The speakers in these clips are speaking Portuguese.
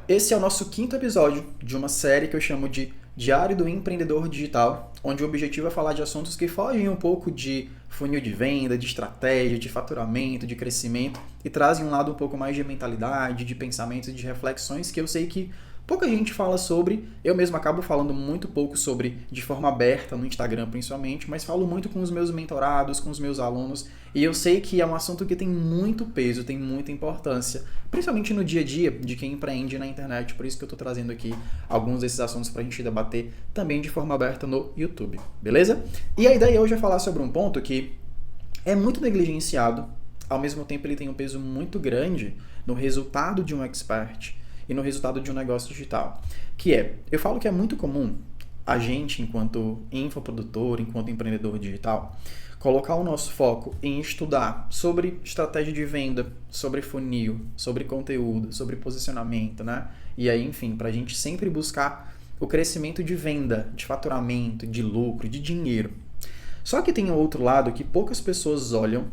Esse é o nosso quinto episódio de uma série que eu chamo de Diário do Empreendedor Digital, onde o objetivo é falar de assuntos que fogem um pouco de funil de venda, de estratégia, de faturamento, de crescimento e trazem um lado um pouco mais de mentalidade, de pensamentos e de reflexões que eu sei que pouca gente fala sobre. Eu mesmo acabo falando muito pouco sobre de forma aberta no Instagram principalmente, mas falo muito com os meus mentorados, com os meus alunos, e eu sei que é um assunto que tem muito peso, tem muita importância, principalmente no dia a dia de quem empreende na internet. Por isso que eu estou trazendo aqui alguns desses assuntos para a gente debater também de forma aberta no YouTube, beleza? E a ideia hoje é falar sobre um ponto que é muito negligenciado, ao mesmo tempo ele tem um peso muito grande no resultado de um expert e no resultado de um negócio digital, que é, eu falo que é muito comum a gente, enquanto infoprodutor, enquanto empreendedor digital, colocar o nosso foco em estudar sobre estratégia de venda, sobre funil, sobre conteúdo, sobre posicionamento, né? E aí, enfim, para a gente sempre buscar o crescimento de venda, de faturamento, de lucro, de dinheiro. Só que tem um outro lado que poucas pessoas olham,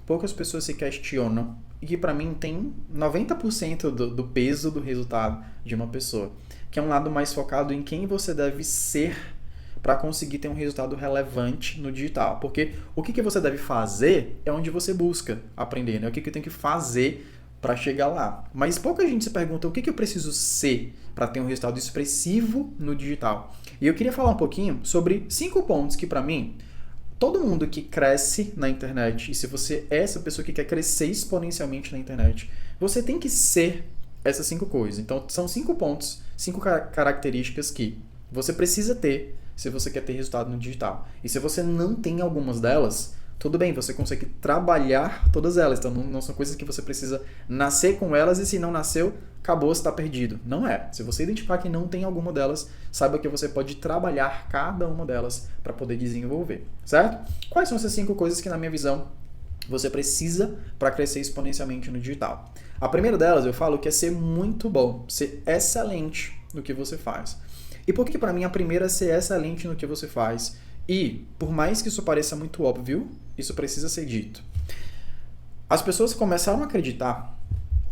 poucas pessoas se questionam, e que para mim tem 90% do peso do resultado de uma pessoa, que é um lado mais focado em quem você deve ser para conseguir ter um resultado relevante no digital. Porque o que você deve fazer é onde você busca aprender, né? O que eu tenho que fazer para chegar lá. Mas pouca gente se pergunta o que eu preciso ser para ter um resultado expressivo no digital. E eu queria falar um pouquinho sobre 5 pontos que para mim todo mundo que cresce na internet, e se você é essa pessoa que quer crescer exponencialmente na internet, você tem que ser essas 5 coisas. Então, são 5 pontos, 5 características que você precisa ter se você quer ter resultado no digital. E se você não tem algumas delas, tudo bem, você consegue trabalhar todas elas. Então, não são coisas que você precisa nascer com elas, e se não nasceu, acabou, você está perdido. Não é. Se você identificar que não tem alguma delas, saiba que você pode trabalhar cada uma delas para poder desenvolver, certo? Quais são essas 5 coisas que, na minha visão, você precisa para crescer exponencialmente no digital? A primeira delas, eu falo que é ser muito bom, ser excelente no que você faz. E por que para mim a primeira é ser excelente no que você faz? E, por mais que isso pareça muito óbvio, isso precisa ser dito. As pessoas começaram a acreditar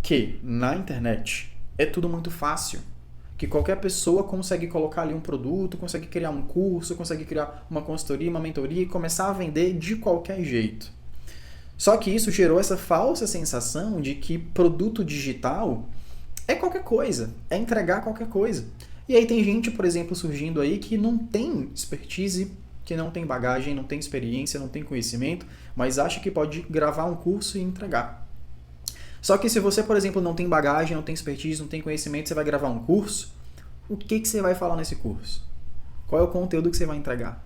que na internet é tudo muito fácil, que qualquer pessoa consegue colocar ali um produto, consegue criar um curso, consegue criar uma consultoria, uma mentoria e começar a vender de qualquer jeito. Só que isso gerou essa falsa sensação de que produto digital é qualquer coisa, é entregar qualquer coisa. E aí tem gente, por exemplo, surgindo aí que não tem expertise, que não tem bagagem, não tem experiência, não tem conhecimento, mas acha que pode gravar um curso e entregar. Só que se você, por exemplo, não tem bagagem, não tem expertise, não tem conhecimento, você vai gravar um curso, o que você vai falar nesse curso? Qual é o conteúdo que você vai entregar?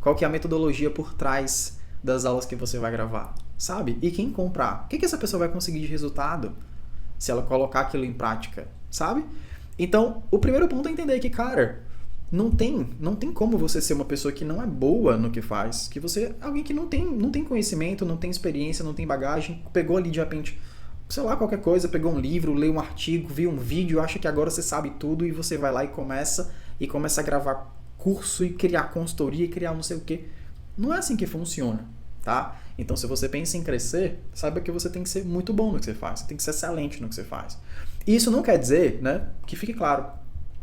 Qual que é a metodologia por trás das aulas que você vai gravar? Sabe? E quem comprar? O que essa pessoa vai conseguir de resultado se ela colocar aquilo em prática? Sabe? Então, o primeiro ponto é entender que, cara, não tem como você ser uma pessoa que não é boa no que faz, que você é alguém que não tem conhecimento, não tem experiência, não tem bagagem, pegou ali de repente, sei lá, qualquer coisa, pegou um livro, leu um artigo, viu um vídeo, acha que agora você sabe tudo e você vai lá e começa a gravar curso e criar consultoria e criar não sei o quê. Não é assim que funciona, tá? Então, se você pensa em crescer, saiba que você tem que ser muito bom no que você faz, você tem que ser excelente no que você faz. E isso não quer dizer, né, que fique claro,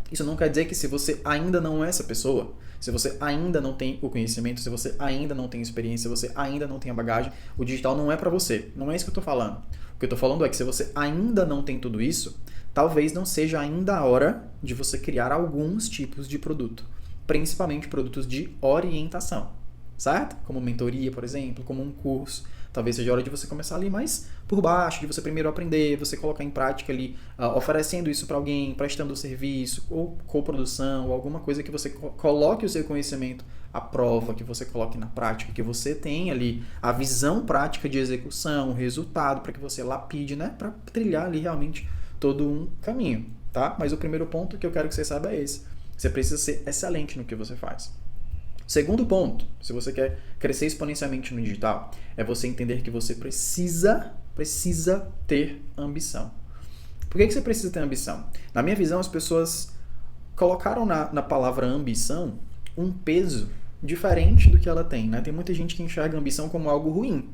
isso não quer dizer que se você ainda não é essa pessoa, se você ainda não tem o conhecimento, se você ainda não tem experiência, se você ainda não tem a bagagem, o digital não é pra você. Não é isso que eu tô falando. O que eu tô falando é que se você ainda não tem tudo isso, talvez não seja ainda a hora de você criar alguns tipos de produto, principalmente produtos de orientação, certo? Como mentoria, por exemplo, como um curso. Talvez seja a hora de você começar ali mais por baixo, de você primeiro aprender, você colocar em prática ali, oferecendo isso para alguém, prestando serviço, ou coprodução, ou alguma coisa que você coloque o seu conhecimento à prova, que você coloque na prática, que você tenha ali a visão prática de execução, o resultado, para que você lapide, né, para trilhar ali realmente todo um caminho, tá? Mas o primeiro ponto que eu quero que você saiba é esse. Você precisa ser excelente no que você faz. Segundo ponto, se você quer crescer exponencialmente no digital, é você entender que você precisa ter ambição. Por que você precisa ter ambição? Na minha visão, as pessoas colocaram na palavra ambição um peso diferente do que ela tem, né? Tem muita gente que enxerga a ambição como algo ruim.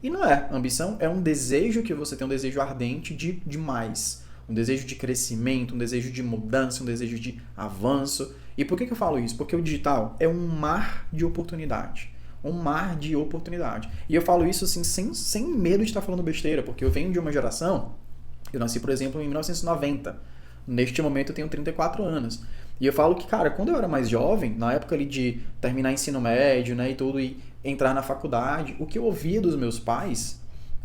E não é. A ambição é um desejo que você tem, um desejo ardente de mais. um desejo de crescimento, um desejo de mudança, um desejo de avanço. E por que eu falo isso? Porque o digital é um mar de oportunidade. Um mar de oportunidade. E eu falo isso assim, sem medo de estar falando besteira, porque eu venho de uma geração, eu nasci, por exemplo, em 1990. Neste momento eu tenho 34 anos. E eu falo que, cara, quando eu era mais jovem, na época ali de terminar ensino médio, né, e tudo, e entrar na faculdade, o que eu ouvia dos meus pais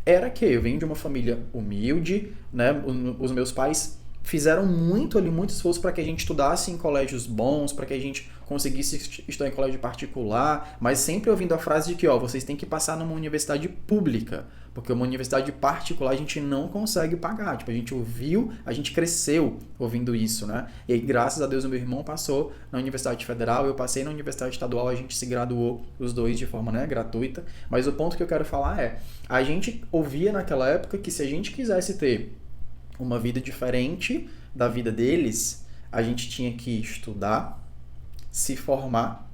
era que eu venho de uma família humilde, né, os meus pais fizeram muito ali, muito esforço para que a gente estudasse em colégios bons, para que a gente conseguisse estudar em colégio particular, mas sempre ouvindo a frase de que, ó, vocês têm que passar numa universidade pública, porque uma universidade particular a gente não consegue pagar. Tipo, a gente ouviu, a gente cresceu ouvindo isso, né? E aí, graças a Deus, o meu irmão passou na Universidade Federal, eu passei na Universidade Estadual, a gente se graduou os dois de forma, né, gratuita. Mas o ponto que eu quero falar é, a gente ouvia naquela época que se a gente quisesse ter uma vida diferente da vida deles, a gente tinha que estudar, se formar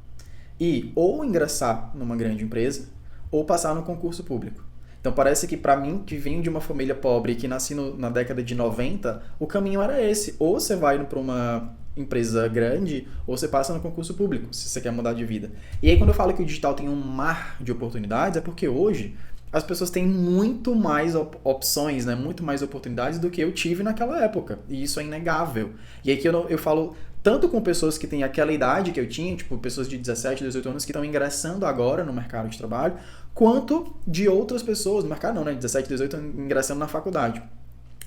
e ou ingressar numa grande empresa ou passar no concurso público. Então parece que para mim, que venho de uma família pobre e que nasci na década de 90, o caminho era esse. Ou você vai para uma empresa grande ou você passa no concurso público, se você quer mudar de vida. E aí quando eu falo que o digital tem um mar de oportunidades, é porque hoje as pessoas têm muito mais opções, né? Muito mais oportunidades do que eu tive naquela época. E isso é inegável. E aqui eu falo tanto com pessoas que têm aquela idade que eu tinha, tipo pessoas de 17, 18 anos que estão ingressando agora no mercado de trabalho, quanto de outras pessoas, no mercado não, né? 17, 18 ingressando na faculdade.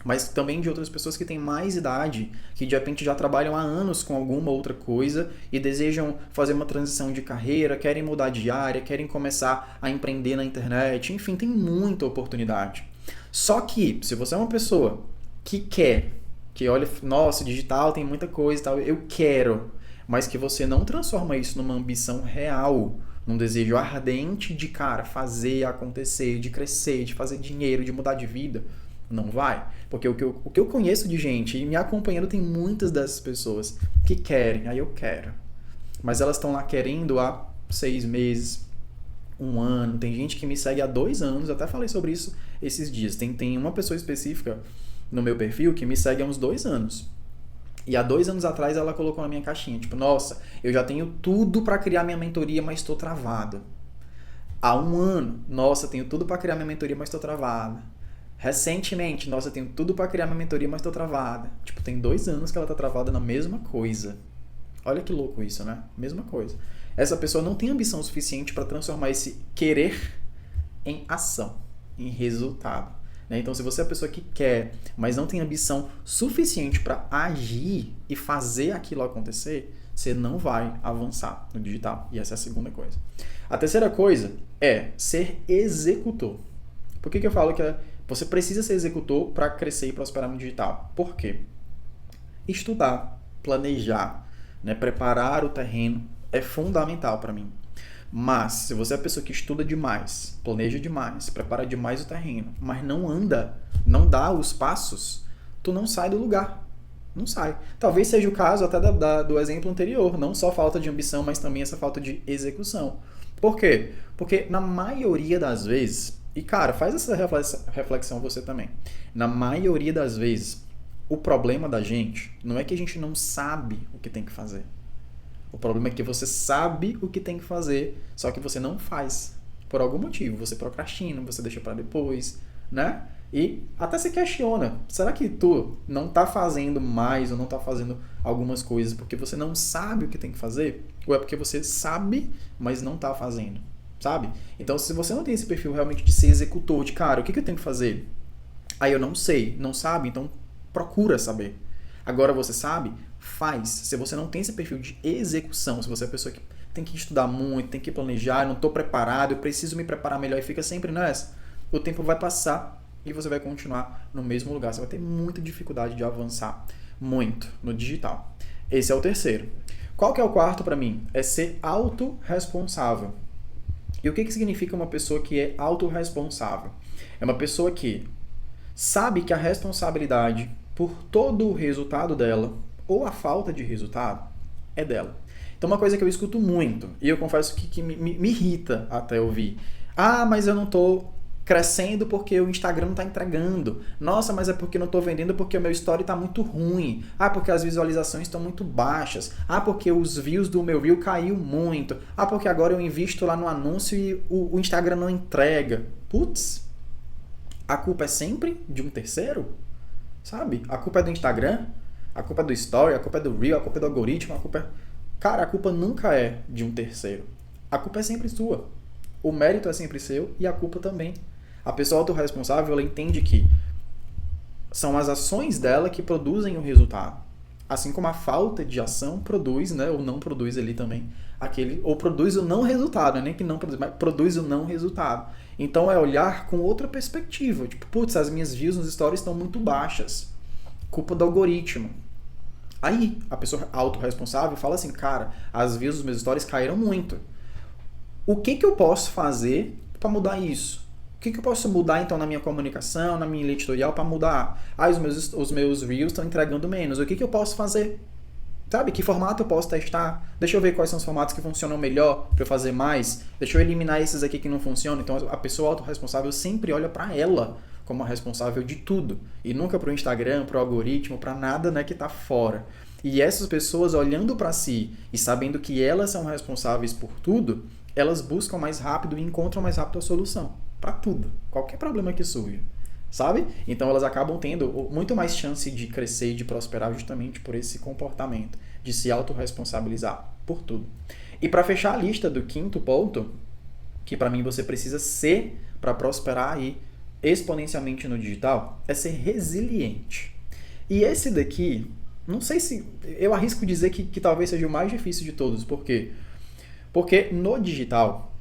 Mas também de outras pessoas que têm mais idade, que de repente já trabalham há anos com alguma outra coisa e desejam fazer uma transição de carreira, querem mudar de área, querem começar a empreender na internet, enfim, tem muita oportunidade. Só que, se você é uma pessoa que quer, que olha, nossa, digital tem muita coisa e tal, eu quero, mas que você não transforma isso numa ambição real, num desejo ardente de, cara, fazer acontecer, de crescer, de fazer dinheiro, de mudar de vida, não vai. Porque o que eu conheço de gente, e me acompanhando tem muitas dessas pessoas que querem, aí eu quero. Mas elas estão lá querendo há 6 meses, 1 ano. Tem gente que me segue há 2 anos, eu até falei sobre isso esses dias. Tem uma pessoa específica no meu perfil que me segue há uns 2 anos. E há 2 anos atrás ela colocou na minha caixinha, tipo, nossa, eu já tenho tudo para criar minha mentoria, mas estou travado. Há 1 ano, nossa, tenho tudo para criar minha mentoria, mas estou travada. Recentemente, nossa, eu tenho tudo para criar minha mentoria, mas estou travada. Tipo, tem 2 anos que ela está travada na mesma coisa. Olha que louco isso, né? Mesma coisa. Essa pessoa não tem ambição suficiente para transformar esse querer em ação, em resultado. Né? Então, se você é a pessoa que quer, mas não tem ambição suficiente para agir e fazer aquilo acontecer, você não vai avançar no digital. E essa é a segunda coisa. A terceira coisa é ser executor. Por que eu falo que você precisa ser executor para crescer e prosperar no digital? Por quê? Estudar, planejar, né, preparar o terreno é fundamental para mim. Mas, se você é a pessoa que estuda demais, planeja demais, prepara demais o terreno, mas não anda, não dá os passos, tu não sai do lugar. Não sai. Talvez seja o caso até do exemplo anterior, não só falta de ambição, mas também essa falta de execução. Por quê? Porque na maioria das vezes, e cara, faz essa reflexão você também, na maioria das vezes, o problema da gente não é que a gente não sabe o que tem que fazer. O problema é que você sabe o que tem que fazer, só que você não faz. Por algum motivo. Você procrastina, você deixa para depois, né? E até se questiona. Será que tu não tá fazendo mais ou não tá fazendo algumas coisas porque você não sabe o que tem que fazer? Ou é porque você sabe, mas não tá fazendo? Sabe? Então, se você não tem esse perfil realmente de ser executor, de cara, o que eu tenho que fazer? Aí eu não sei, não sabe, então procura saber. Agora você sabe, faz. Se você não tem esse perfil de execução, se você é a pessoa que tem que estudar muito, tem que planejar, eu não estou preparado, eu preciso me preparar melhor e fica sempre nessa, o tempo vai passar e você vai continuar no mesmo lugar. Você vai ter muita dificuldade de avançar muito no digital. Esse é o terceiro. Qual que é o quarto para mim? É ser autorresponsável. E o que significa uma pessoa que é autorresponsável? É uma pessoa que sabe que a responsabilidade por todo o resultado dela, ou a falta de resultado, é dela. Então uma coisa que eu escuto muito, e eu confesso que me irrita até ouvir, mas eu não estou crescendo porque o Instagram não está entregando. Nossa, mas é porque não estou vendendo porque o meu story está muito ruim. Ah, porque as visualizações estão muito baixas. Ah, porque os views do meu reel caiu muito. Ah, porque agora eu invisto lá no anúncio e o Instagram não entrega. Putz, a culpa é sempre de um terceiro? Sabe? A culpa é do Instagram, a culpa é do story, a culpa é do reel, a culpa é do algoritmo, a culpa é... Cara, a culpa nunca é de um terceiro. A culpa é sempre sua. O mérito é sempre seu e a culpa também. A pessoa autorresponsável, ela entende que são as ações dela que produzem o resultado. Assim como a falta de ação produz, né, ou não produz ali também, ou produz o não resultado, nem que não produz, mas produz o não resultado. Então é olhar com outra perspectiva. Tipo, putz, as minhas views nos stories estão muito baixas. Culpa do algoritmo. Aí, a pessoa autorresponsável fala assim, cara, as views dos meus stories caíram muito. O que eu posso fazer para mudar isso? O que eu posso mudar, então, na minha comunicação, na minha linha editorial para mudar? Ah, os meus reels estão entregando menos. O que eu posso fazer? Sabe? Que formato eu posso testar? Deixa eu ver quais são os formatos que funcionam melhor para eu fazer mais. Deixa eu eliminar esses aqui que não funcionam. Então, a pessoa autorresponsável sempre olha para ela como a responsável de tudo. E nunca para o Instagram, para o algoritmo, para nada, né, que está fora. E essas pessoas olhando para si e sabendo que elas são responsáveis por tudo, elas buscam mais rápido e encontram mais rápido a solução. Para tudo. Qualquer problema que surja. Sabe? Então elas acabam tendo muito mais chance de crescer e de prosperar justamente por esse comportamento. De se autorresponsabilizar por tudo. E para fechar a lista do quinto ponto, que para mim você precisa ser para prosperar aí exponencialmente no digital, é ser resiliente. E esse daqui, não sei se... Eu arrisco dizer que talvez seja o mais difícil de todos. Por quê? Porque no digital,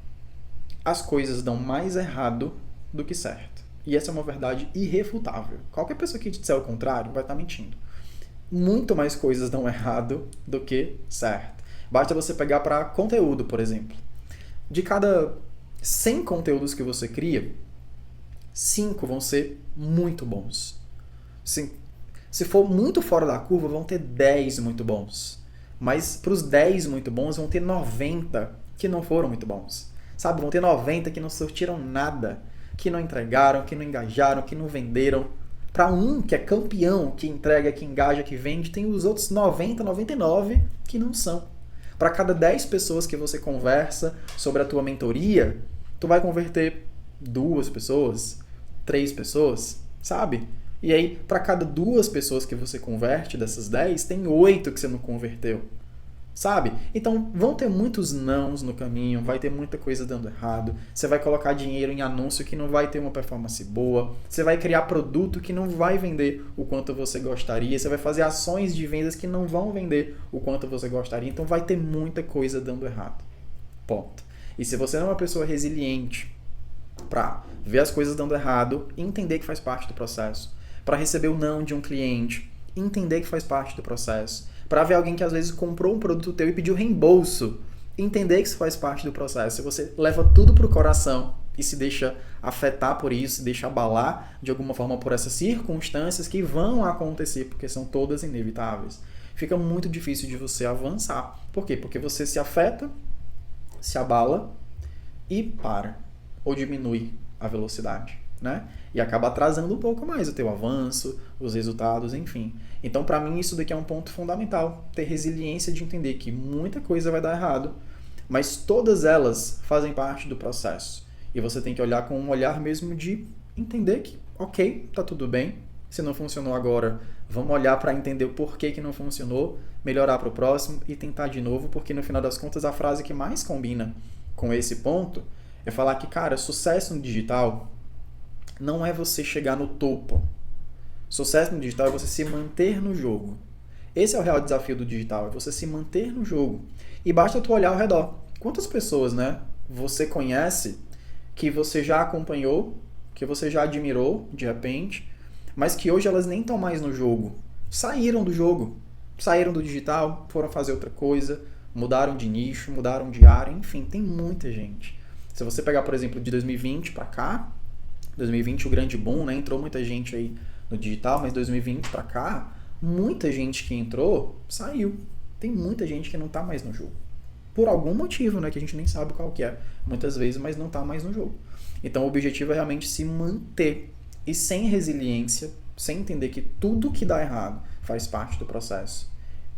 as coisas dão mais errado do que certo. E essa é uma verdade irrefutável. Qualquer pessoa que te disser o contrário vai estar mentindo. Muito mais coisas dão errado do que certo. Basta você pegar para conteúdo, por exemplo. De cada 100 conteúdos que você cria, 5 vão ser muito bons. Se for muito fora da curva, vão ter 10 muito bons. Mas para os 10 muito bons, vão ter 90 que não foram muito bons. Sabe, vão ter 90 que não surtiram nada, que não entregaram, que não engajaram, que não venderam. Para um que é campeão, que entrega, que engaja, que vende, tem os outros 90, 99 que não são. Para cada 10 pessoas que você conversa sobre a tua mentoria, tu vai converter 2 pessoas, 3 pessoas, sabe? E aí, para cada 2 pessoas que você converte dessas 10, tem 8 que você não converteu. Sabe? Então, vão ter muitos nãos no caminho, vai ter muita coisa dando errado, você vai colocar dinheiro em anúncio que não vai ter uma performance boa, você vai criar produto que não vai vender o quanto você gostaria, você vai fazer ações de vendas que não vão vender o quanto você gostaria, então vai ter muita coisa dando errado. Ponto. E se você não é uma pessoa resiliente para ver as coisas dando errado, entender que faz parte do processo, para receber o não de um cliente, entender que faz parte do processo, para ver alguém que às vezes comprou um produto teu e pediu reembolso, entender que isso faz parte do processo. Se você leva tudo pro coração e se deixa afetar por isso, se deixa abalar de alguma forma por essas circunstâncias que vão acontecer, porque são todas inevitáveis, fica muito difícil de você avançar. Por quê? Porque você se afeta, se abala e para, ou diminui a velocidade, né? E acaba atrasando um pouco mais o teu avanço, os resultados, enfim. Então, para mim, isso daqui é um ponto fundamental. Ter resiliência de entender que muita coisa vai dar errado, mas todas elas fazem parte do processo. E você tem que olhar com um olhar mesmo de entender que, ok, tá tudo bem. Se não funcionou agora, vamos olhar para entender o porquê que não funcionou, melhorar para o próximo e tentar de novo, porque no final das contas a frase que mais combina com esse ponto é falar que, cara, sucesso no digital não é você chegar no topo. Sucesso no digital é você se manter no jogo. Esse é o real desafio do digital, é você se manter no jogo. E basta tu olhar ao redor. Quantas pessoas, né, você conhece que você já acompanhou, que você já admirou, de repente, mas que hoje elas nem estão mais no jogo. Saíram do jogo. Saíram do digital, foram fazer outra coisa, mudaram de nicho, mudaram de área, enfim, tem muita gente. Se você pegar, por exemplo, de 2020 para cá, 2020 o grande boom, né? Entrou muita gente aí no digital, mas 2020 para cá, muita gente que entrou, saiu. Tem muita gente que não tá mais no jogo. por algum motivo, né, que a gente nem sabe qual que é, muitas vezes, mas não está mais no jogo. Então o objetivo é realmente se manter. E sem resiliência, sem entender que tudo que dá errado faz parte do processo,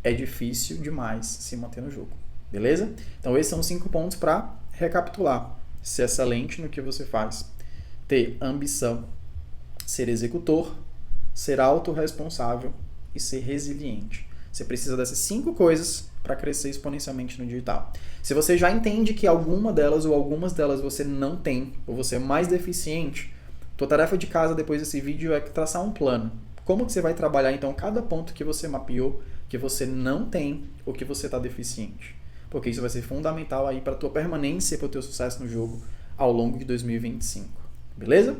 é difícil demais se manter no jogo. Beleza? Então esses são os 5 pontos para recapitular. Ser excelente no que você faz. Ter ambição. Ser executor. Ser autorresponsável. E ser resiliente. Você precisa dessas 5 coisas para crescer exponencialmente no digital. Se você já entende que alguma delas ou algumas delas você não tem, ou você é mais deficiente, tua tarefa de casa depois desse vídeo é traçar um plano. Como que você vai trabalhar então cada ponto que você mapeou, que você não tem ou que você está deficiente? Porque isso vai ser fundamental aí para a tua permanência e para o teu sucesso no jogo ao longo de 2025. Beleza?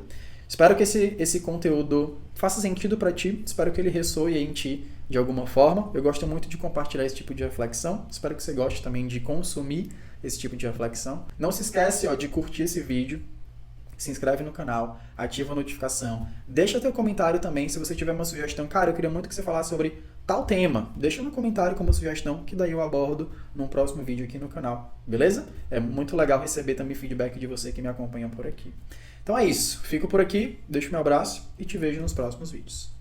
Espero que esse conteúdo faça sentido para ti, espero que ele ressoe em ti de alguma forma. Eu gosto muito de compartilhar esse tipo de reflexão, espero que você goste também de consumir esse tipo de reflexão. Não se esquece de curtir esse vídeo, se inscreve no canal, ativa a notificação, deixa teu comentário também se você tiver uma sugestão. Cara, eu queria muito que você falasse sobre tal tema. Deixa no comentário como sugestão, que daí eu abordo num próximo vídeo aqui no canal, beleza? É muito legal receber também feedback de você que me acompanha por aqui. Então é isso, fico por aqui, deixo meu abraço e te vejo nos próximos vídeos.